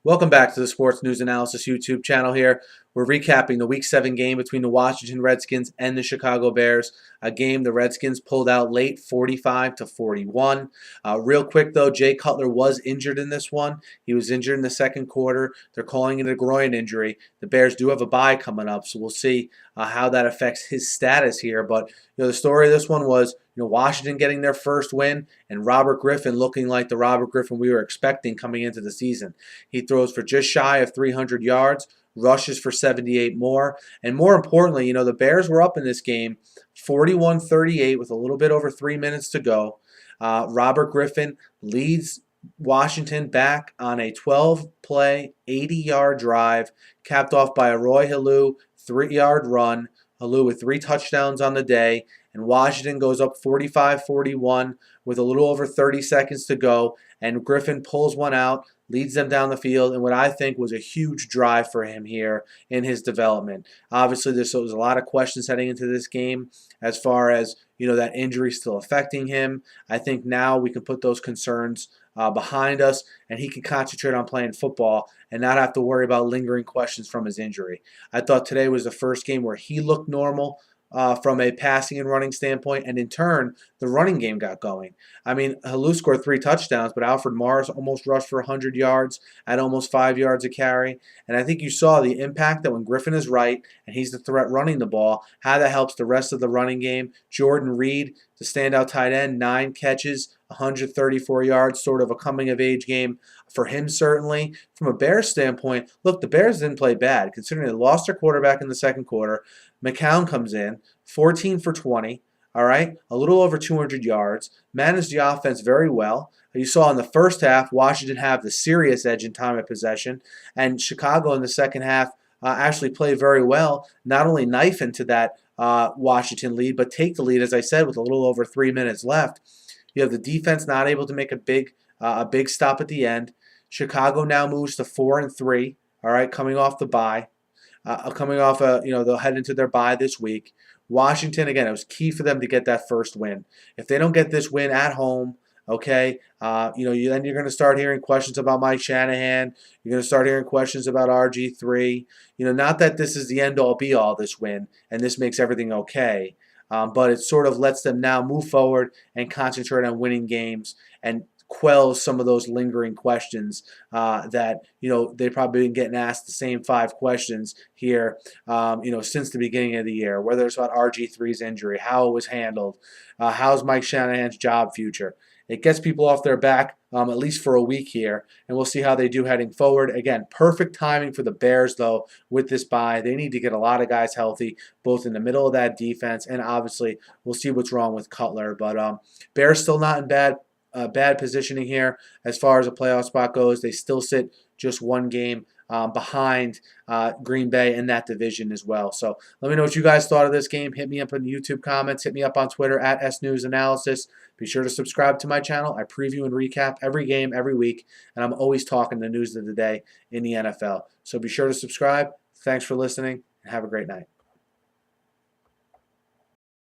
Welcome back to the Sports News Analysis YouTube channel here. We're recapping the Week 7 game between the Washington Redskins and the Chicago Bears, a game the Redskins pulled out late 45-41. Real quick though, Jay Cutler was injured in this one. He was injured in the second quarter. They're calling it a groin injury. The Bears do have a bye coming up, so we'll see how that affects his status here. But the story of this one was Washington getting their first win and Robert Griffin looking like the Robert Griffin we were expecting coming into the season. He throws for just shy of 300 yards, rushes for 78 more, and more importantly, the Bears were up in this game 41-38 with a little bit over 3 minutes to go. Robert Griffin leads Washington back on a 12-play, 80-yard drive, capped off by a Roy Halou 3-yard run. Halou with 3 touchdowns on the day, and Washington goes up 45-41 with a little over 30 seconds to go, and Griffin pulls one out, leads them down the field in what I think was a huge drive for him here in his development. Obviously, there was a lot of questions heading into this game as far as that injury still affecting him. I think now we can put those concerns behind us, and he can concentrate on playing football and not have to worry about lingering questions from his injury. I thought today was the first game where he looked normal from a passing and running standpoint, and in turn, the running game got going. I mean, Halou scored 3 touchdowns, but Alfred Morris almost rushed for 100 yards at almost 5 yards a carry. And I think you saw the impact that when Griffin is right and he's the threat running the ball, how that helps the rest of the running game. Jordan Reed, the standout tight end, 9 catches, 134 yards, sort of a coming-of-age game for him, certainly. From a Bears standpoint, look, the Bears didn't play bad, considering they lost their quarterback in the second quarter. McCown comes in, 14 for 20, all right, a little over 200 yards, managed the offense very well. You saw in the first half, Washington have the serious edge in time of possession, and Chicago in the second half actually played very well, not only knife into that Washington lead, but take the lead, as I said, with a little over 3 minutes left. You have the defense not able to make a big stop at the end. Chicago now moves to 4-3. All right, coming off the bye, they'll head into their bye this week. Washington, again, it was key for them to get that first win. If they don't get this win at home, okay, then you're going to start hearing questions about Mike Shanahan. You're going to start hearing questions about RG3. Not that this is the end-all, be-all, this win, and this makes everything okay. But it sort of lets them now move forward and concentrate on winning games and quells some of those lingering questions that they've probably been getting asked the same 5 questions here since the beginning of the year, whether it's about RG3's injury, how it was handled, how's Mike Shanahan's job future. It gets people off their back at least for a week here, and we'll see how they do heading forward. Again, perfect timing for the Bears, though, with this bye. They need to get a lot of guys healthy, both in the middle of that defense, and obviously we'll see what's wrong with Cutler. But Bears still not in bad positioning here as far as a playoff spot goes. They still sit just 1 game behind Green Bay in that division as well. So let me know what you guys thought of this game. Hit me up in the YouTube comments. Hit me up on Twitter at SNewsAnalysis. Be sure to subscribe to my channel. I preview and recap every game every week, and I'm always talking the news of the day in the NFL. So be sure to subscribe. Thanks for listening, and have a great night.